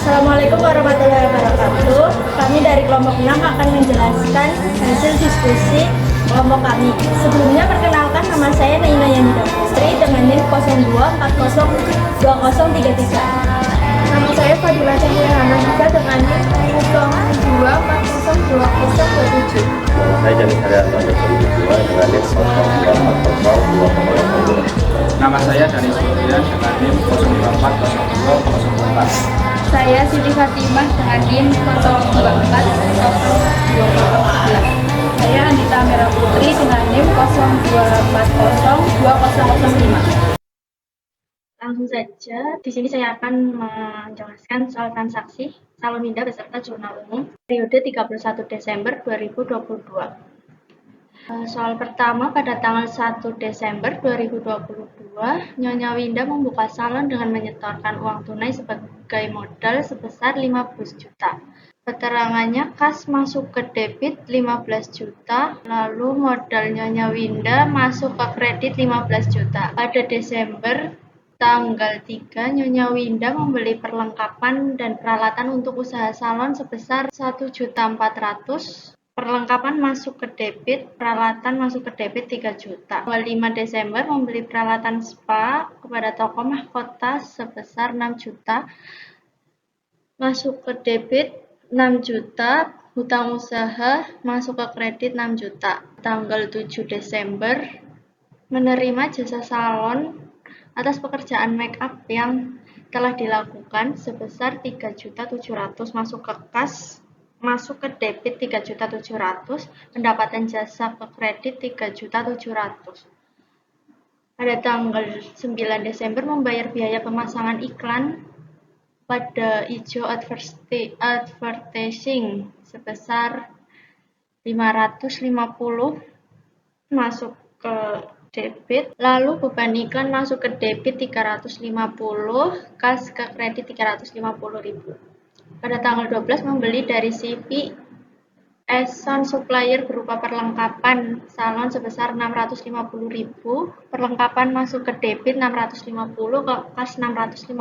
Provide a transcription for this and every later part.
Assalamualaikum warahmatullahi wabarakatuh. Kami dari kelompok 6 akan menjelaskan hasil diskusi kelompok kami. Sebelumnya perkenalkan, nama saya Naina Yanida Putri dengan NIM 02402033. Nama saya Fadila Cahya Hanafisa dengan NIM 02402027. Nama saya Janis Haryanto Dua dengan NIM 02402000. Nama saya Danis Kurniawan dengan NIM 040204. Saya Siti Fatimah dengan NIM 02402014. Saya Andita Merah Putri dengan NIM 02402005. Langsung saja, di sini saya akan menjelaskan soal transaksi salon Winda beserta jurnal umum periode 31 Desember 2022. Soal pertama, pada tanggal 1 Desember 2022, Nyonya Winda membuka salon dengan menyetorkan uang tunai sebagai modal sebesar 15 juta. Keterangannya, kas masuk ke debit 15 juta, lalu modal Nyonya Winda masuk ke kredit 15 juta. Pada Desember tanggal 3, Nyonya Winda membeli perlengkapan dan peralatan untuk usaha salon sebesar 1.400.000. Perlengkapan masuk ke debit, peralatan masuk ke debit 3 juta. Tanggal 5 Desember membeli peralatan spa kepada toko mahkota sebesar 6 juta. Masuk ke debit 6 juta, hutang usaha masuk ke kredit 6 juta. Tanggal 7 Desember menerima jasa salon atas pekerjaan make up yang telah dilakukan sebesar 3.700.000 masuk ke kas, masuk ke debit 3.700.000, pendapatan jasa ke kredit 3.700.000. Pada tanggal 9 Desember membayar biaya pemasangan iklan pada Ijo Advertising sebesar 550 masuk ke debit, lalu beban iklan masuk ke debit 350, kas ke kredit 350.000. Pada tanggal 12 membeli dari CV Eson Supplier berupa perlengkapan salon sebesar 650.000, perlengkapan masuk ke debit 650, ke kas 650.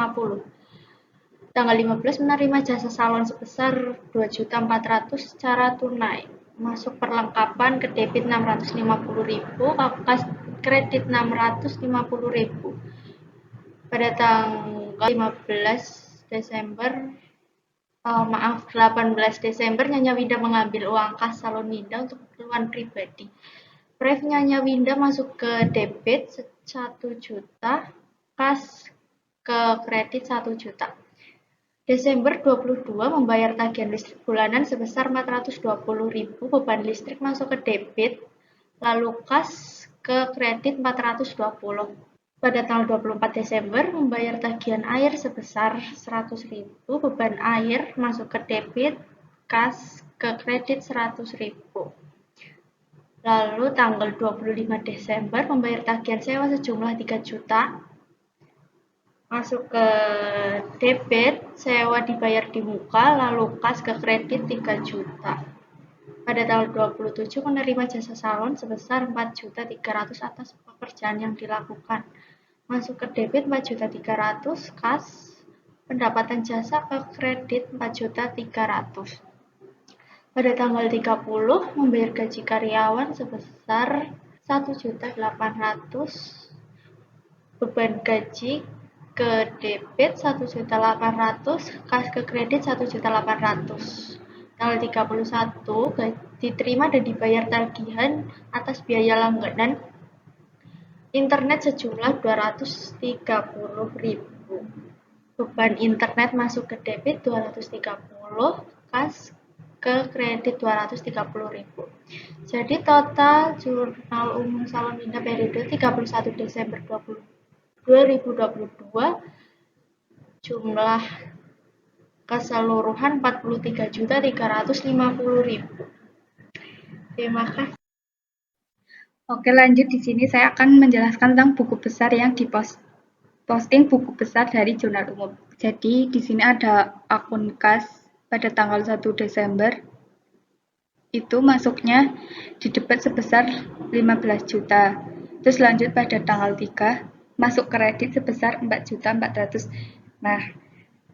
Tanggal 15 menerima jasa salon sebesar 2.400.000 secara tunai. Masuk perlengkapan ke debit 650.000, ke kas kredit 650.000. Pada tanggal 18 Desember Nyonya Winda mengambil uang kas salon Winda untuk keperluan pribadi. Pref Nyonya Winda masuk ke debit 1 juta, kas ke kredit 1 juta. Desember 22 membayar tagihan listrik bulanan sebesar 420.000, beban listrik masuk ke debit, lalu kas ke kredit 420. Pada tanggal 24 Desember membayar tagihan air sebesar 100.000, beban air masuk ke debit, kas ke kredit 100.000. Lalu tanggal 25 Desember membayar tagihan sewa sejumlah 3 juta, masuk ke debit, sewa dibayar di muka, lalu kas ke kredit 3 juta. Pada tanggal 27 menerima jasa salon sebesar 4.300.000 atas pekerjaan yang dilakukan. Masuk ke debit 4.300.000, kas, pendapatan jasa ke kredit 4.300.000. Pada tanggal 30 membayar gaji karyawan sebesar 1.800.000, beban gaji ke debit 1.800.000, kas ke kredit 1.800.000. Tanggal 31 diterima dan dibayar tagihan atas biaya langganan internet sejumlah 230.000. Beban internet masuk ke debit 230, kas ke kredit 230.000. Jadi total jurnal umum salon Winda periode 31 Desember 2022 jumlah keseluruhan 43.350.000. Terima kasih. Oke, lanjut di sini saya akan menjelaskan tentang buku besar yang diposting buku besar dari jurnal umum. Jadi di sini ada akun kas pada tanggal 1 Desember. Itu masuknya di debit sebesar 15 juta. Terus lanjut pada tanggal 3 masuk kredit sebesar 4.400.000. Nah,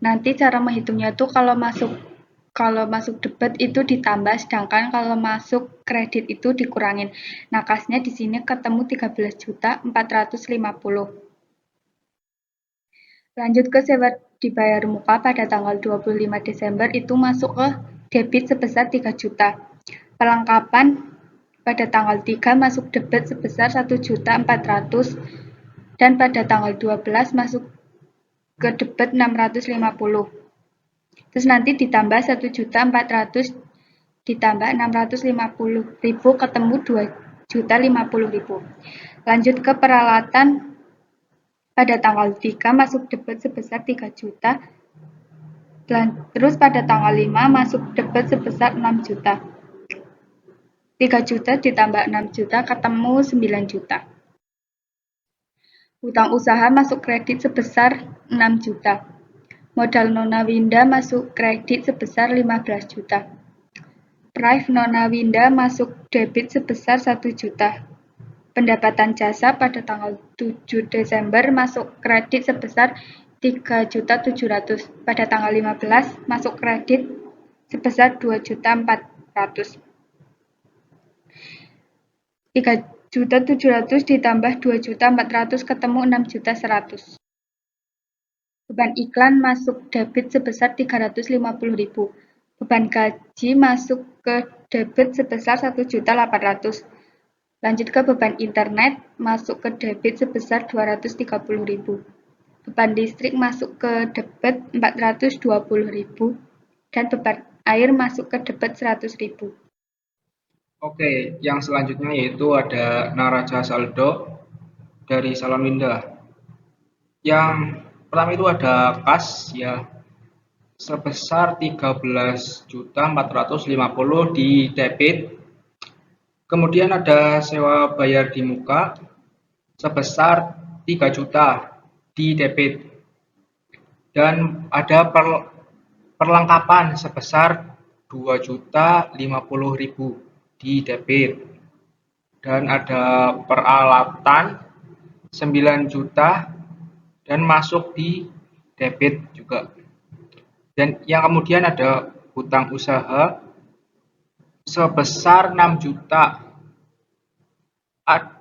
nanti cara menghitungnya tuh kalau masuk debit itu ditambah, sedangkan kalau masuk kredit itu dikurangin. Nah, kasnya di sini ketemu 13.450.000. Lanjut ke sewa dibayar muka pada tanggal 25 Desember itu masuk ke debit sebesar 3 juta. Perlengkapan pada tanggal 3 masuk debit sebesar 1.400.000 dan pada tanggal 12 masuk ke debit 650. Terus nanti ditambah 1.400.000 ditambah 650.000 ketemu 2.050.000. Lanjut ke peralatan pada tanggal 3 masuk debit sebesar 3 juta. Terus pada tanggal 5 masuk debit sebesar 6 juta. 3 juta ditambah 6 juta ketemu 9 juta. Hutang usaha masuk kredit sebesar 6 juta. Modal Nona Winda masuk kredit sebesar 15 juta. Prive Nona Winda masuk debit sebesar 1 juta. Pendapatan jasa pada tanggal 7 Desember masuk kredit sebesar 3.700.000. Pada tanggal 15 masuk kredit sebesar 2.400.000. 3.700.000 ditambah 2.400.000 ketemu 6.100.000. Beban iklan masuk debit sebesar 350.000. Beban gaji masuk ke debit sebesar 1.800.000. Lanjut ke beban internet masuk ke debit sebesar 230.000. Beban listrik masuk ke debit 420.000 dan beban air masuk ke debit 100.000. Oke, yang selanjutnya yaitu ada neraca saldo dari Salon Winda. Yang pertama itu ada kas ya sebesar 13.450.000 di debit. Kemudian ada sewa bayar di muka sebesar 3 juta di debit. Dan ada perlengkapan sebesar 2.050.000 di debit. Dan ada peralatan 9 juta dan masuk di debit juga. Dan yang kemudian ada hutang usaha sebesar 6 juta.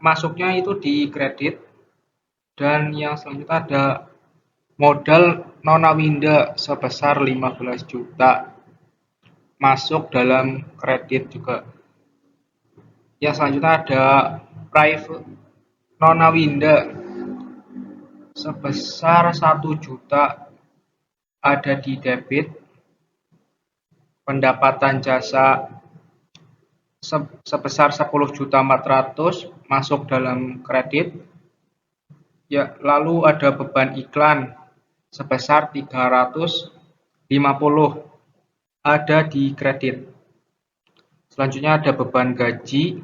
Masuknya itu di kredit. Dan yang selanjutnya ada modal Nona Winda sebesar 15 juta. Masuk dalam kredit juga. Yang selanjutnya ada private Nona Winda sebesar 1 juta ada di debit. Pendapatan jasa sebesar 10.400.000 masuk dalam kredit. Ya, lalu ada beban iklan sebesar 350 ada di kredit. Selanjutnya ada beban gaji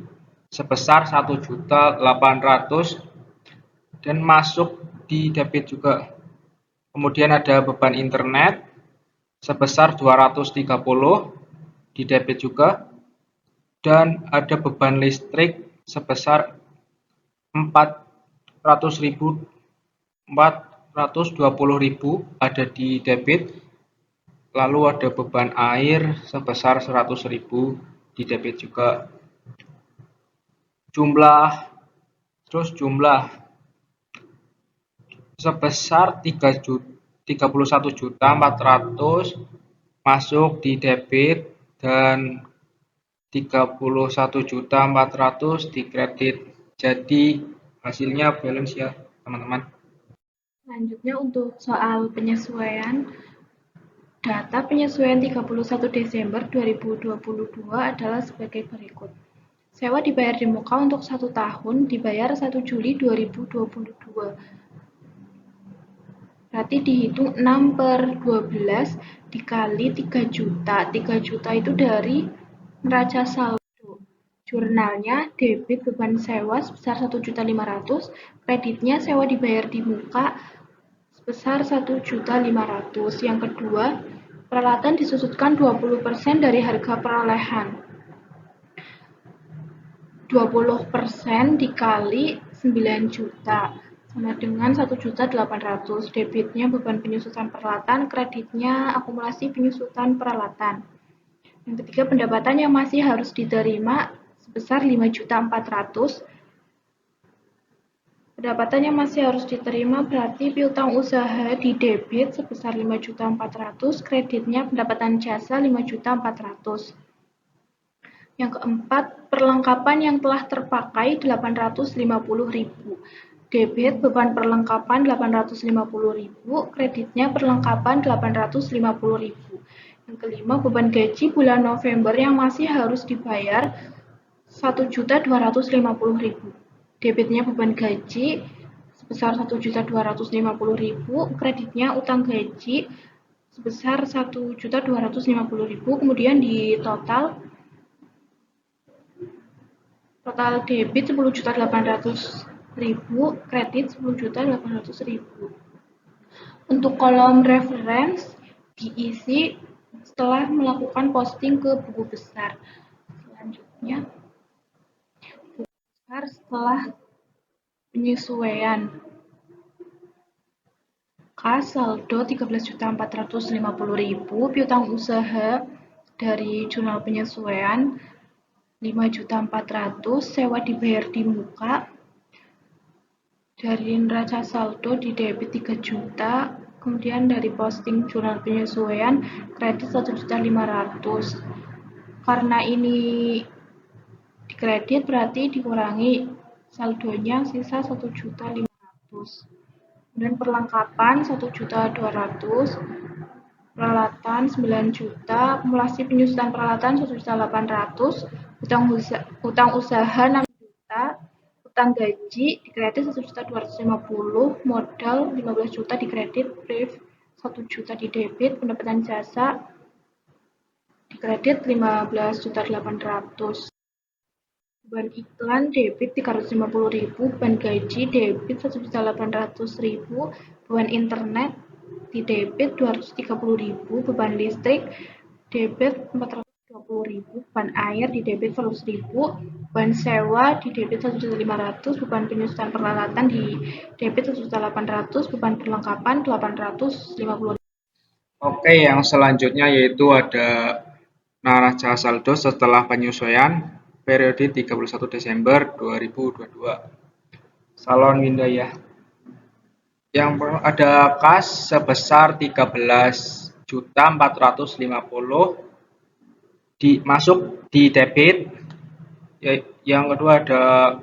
sebesar 1.800.000 dan masuk di debit juga. Kemudian ada beban internet sebesar 230 di debit juga. Dan ada beban listrik sebesar 420.000 ada di debit. Lalu ada beban air sebesar 100.000 di debit juga. Jumlah sebesar 31.400.000 masuk di debit dan 31.400.000 di kredit. Jadi hasilnya balance ya teman-teman. Selanjutnya untuk soal penyesuaian, data penyesuaian 31 Desember 2022 adalah sebagai berikut. Sewa dibayar di muka untuk 1 tahun dibayar 1 Juli 2022. Berarti dihitung 6/12 dikali 3 juta. 3 juta itu dari neraca saldo. Jurnalnya debit beban sewa sebesar 1.500.000, kreditnya sewa dibayar di muka sebesar 1.500.000. Yang kedua, peralatan disusutkan 20% dari harga perolehan. 20% dikali 9 juta. sama dengan 1.800.000. Debitnya beban penyusutan peralatan, kreditnya akumulasi penyusutan peralatan. Yang ketiga, pendapatan yang masih harus diterima sebesar 5.400.000. Pendapatan yang masih harus diterima berarti piutang usaha di debit sebesar 5.400.000, kreditnya pendapatan jasa 5.400.000. Yang keempat, perlengkapan yang telah terpakai 850.000. Debit beban perlengkapan 850.000, kreditnya perlengkapan 850.000. Yang kelima, beban gaji bulan November yang masih harus dibayar 1.250.000. Debitnya beban gaji sebesar 1.250.000, kreditnya utang gaji sebesar 1.250.000, kemudian di total debit 10.800.000, kredit 10.800.000. Untuk kolom reference diisi setelah melakukan posting ke buku besar. Selanjutnya, buku besar setelah penyesuaian. Kas saldo 13.450.000, piutang usaha dari jurnal penyesuaian 5.400.000, sewa dibayar di muka. Dari neraca saldo di debit 3 juta, kemudian dari posting jurnal penyesuaian kredit 1.500.000. Karena ini dikredit berarti dikurangi saldonya sisa 1.500.000. Kemudian perlengkapan 1.200.000, peralatan 9 juta, akumulasi penyusutan peralatan 1.800.000, utang usaha 6 juta, utang gaji dikredit 1.250.000, modal 15 juta dikredit, brief 1 juta di debit, pendapatan jasa dikredit 15.800.000. Beban iklan debit 350.000, beban gaji debit 1.800.000, beban internet di debit 230.000, beban listrik debit 420.000, beban air di debit 100.000, beban sewa di debit 1.500.000, beban penyusutan peralatan di debit 1.800.000, beban perlengkapan 850.000. Oke, yang selanjutnya yaitu ada neraca saldo setelah penyesuaian periode 31 Desember 2022. Salon Windaya. Yang ada kas sebesar 13.450 masuk di debit. Yang kedua ada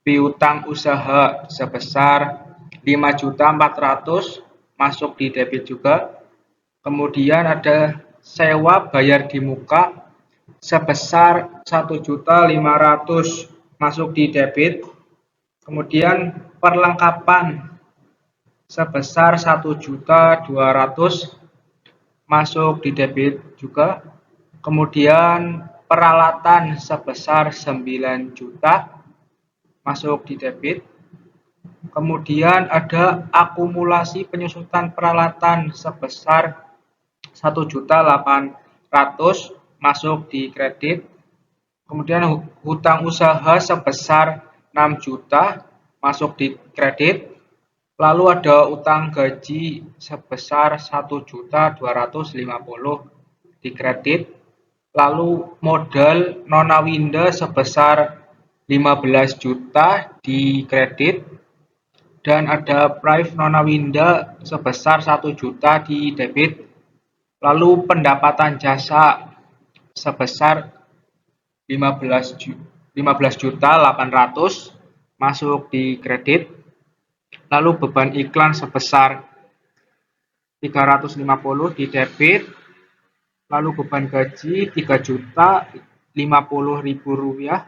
piutang usaha sebesar 5.400.000 masuk di debit juga. Kemudian ada sewa bayar di muka sebesar 1.500.000 masuk di debit. Kemudian perlengkapan sebesar 1.200.000 masuk di debit juga. Kemudian peralatan sebesar 9 juta masuk di debit. Kemudian ada akumulasi penyusutan peralatan sebesar 1.800.000 masuk di kredit. Kemudian hutang usaha sebesar 6 juta masuk di kredit. Lalu ada utang gaji sebesar 1.250.000 di kredit. Lalu modal Nonawinda sebesar 15 juta di kredit. Dan ada prive Nonawinda sebesar 1 juta di debit. Lalu pendapatan jasa sebesar 15.800.000 masuk di kredit. Lalu beban iklan sebesar 350 di debit. Lalu beban gaji 3.050.000 rupiah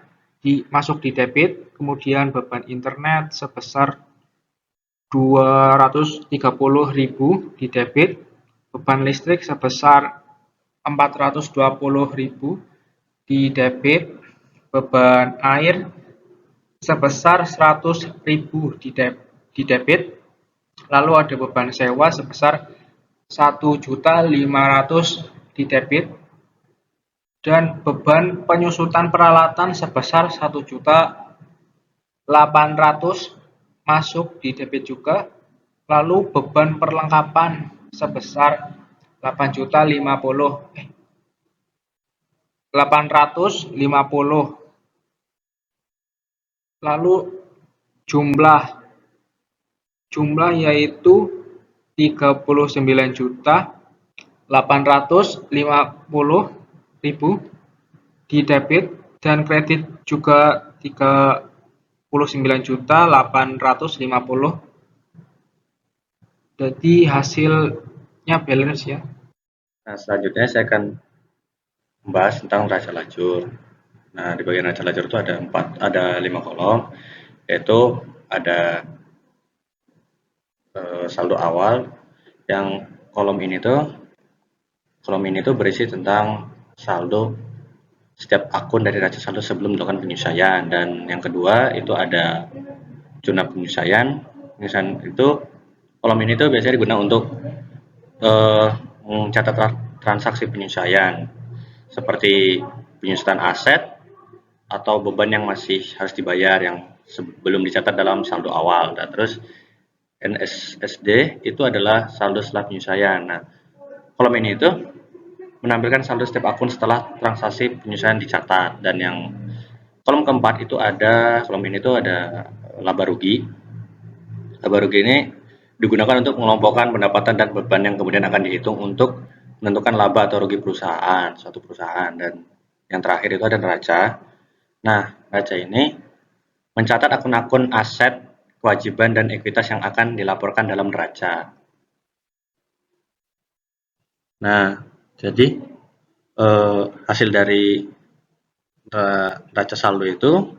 masuk di debit. Kemudian beban internet sebesar 230.000 di debit. Beban listrik sebesar 420.000 di debit. Beban air sebesar 100.000 di debit. Lalu ada beban sewa sebesar 1.500.000 di debit. Dan beban penyusutan peralatan sebesar 1.800.000 masuk di debit juga. Lalu beban perlengkapan sebesar 850. Lalu jumlah yaitu 39.850.000 di debit, dan kredit juga 39.850.000. Jadi hasilnya balance ya. Nah, selanjutnya saya akan membahas tentang neraca lajur. Nah, di bagian neraca lajur itu ada 5 kolom, yaitu ada saldo awal, yang kolom ini tuh berisi tentang saldo setiap akun dari neraca saldo sebelum dilakukan penyesuaian. Dan yang kedua itu ada zona penyesuaian. Penyesuaian itu, kolom ini tuh biasanya digunakan untuk mencatat transaksi penyesuaian seperti penyesuaian aset atau beban yang masih harus dibayar yang sebelum dicatat dalam saldo awal. Dan terus NSSD itu adalah saldo setelah penyesuaian. Nah, kolom ini itu menampilkan saldo setiap akun setelah transaksi penyesuaian dicatat. Dan yang kolom keempat itu kolom ini tuh ada laba rugi. Laba rugi ini digunakan untuk mengelompokkan pendapatan dan beban yang kemudian akan dihitung untuk menentukan laba atau rugi suatu perusahaan. Dan yang terakhir itu ada neraca. Nah, neraca ini mencatat akun-akun aset, kewajiban, dan ekuitas yang akan dilaporkan dalam neraca. Nah, jadi hasil dari neraca saldo itu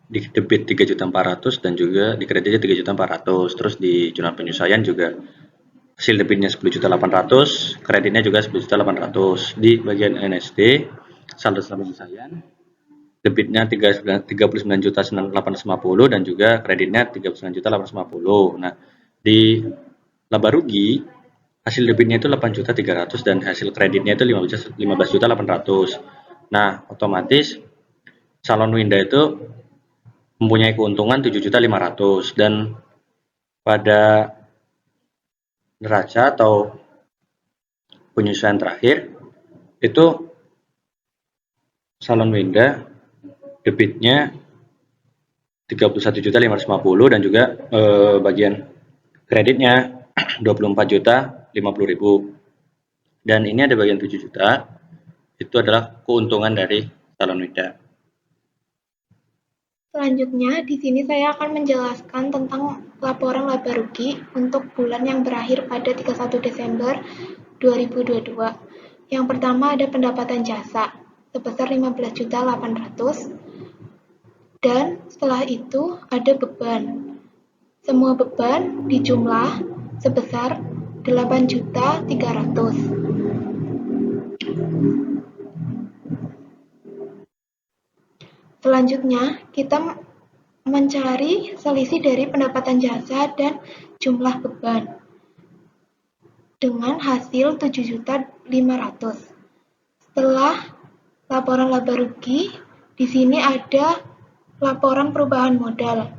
di debit 3.400.000 dan juga di kreditnya 3.400.000. Terus di jurnal penyesuaian juga hasil debitnya 10.800.000, kreditnya juga 10.800.000. Di bagian NSD saldo setelah penyesuaian, debitnya 39.850 dan juga kreditnya 39.850. Nah, di laba rugi hasil debitnya itu 8.300.000 dan hasil kreditnya itu 15.800.000. Nah, otomatis Salon Winda itu mempunyai keuntungan 7.500.000, dan pada neraca atau penyesuaian terakhir itu Salon Winda debitnya 31.550.000 dan juga bagian kreditnya 24.050.000. Dan ini ada bagian 7 juta, itu adalah keuntungan dari Salon Winda. Selanjutnya, di sini saya akan menjelaskan tentang laporan laba rugi untuk bulan yang berakhir pada 31 Desember 2022. Yang pertama ada pendapatan jasa sebesar 15.800.000, dan setelah itu ada beban. Semua beban dijumlah sebesar 8.300.000. Selanjutnya, kita mencari selisih dari pendapatan jasa dan jumlah beban dengan hasil 7.500.000. Setelah laporan laba rugi, di sini ada laporan perubahan modal,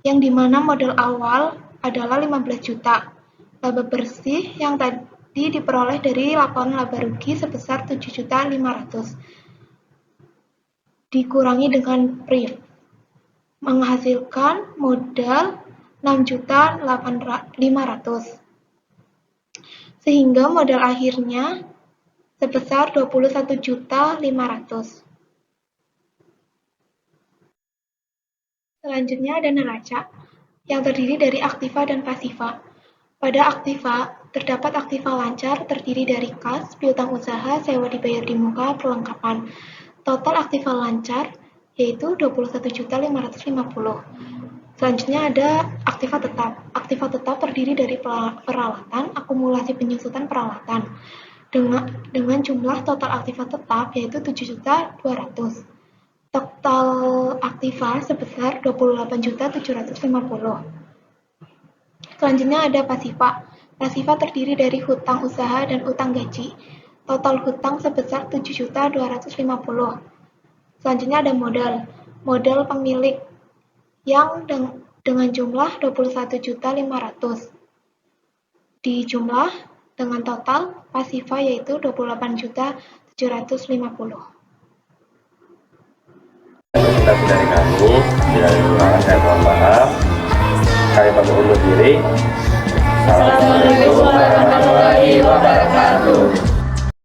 yang dimana modal awal adalah 15 juta. Laba bersih yang tadi diperoleh dari laporan laba rugi sebesar 7.500.000. Dikurangi dengan PRIF, menghasilkan modal 6.500.000, sehingga modal akhirnya sebesar 21.500.000. Selanjutnya ada neraca, yang terdiri dari aktiva dan pasiva. Pada aktiva, terdapat aktiva lancar terdiri dari kas, piutang usaha, sewa dibayar di muka, perlengkapan. Total aktiva lancar yaitu 21.550.000. Selanjutnya ada aktiva tetap. Aktiva tetap terdiri dari peralatan, akumulasi penyusutan peralatan dengan jumlah total aktiva tetap yaitu 7.200.000. Total aktiva sebesar 28.750.000. Selanjutnya ada pasiva. Pasiva terdiri dari hutang usaha dan utang gaji. Total hutang sebesar 7.250.000. Selanjutnya ada modal. Modal pemilik yang dengan jumlah 21.500.000. Dijumlah dengan total pasifa yaitu 28.750.000. Presentasi dari kami, bila kekurangan saya mohon maaf. Kami pamit undur diri. Assalamualaikum warahmatullahi wabarakatuh.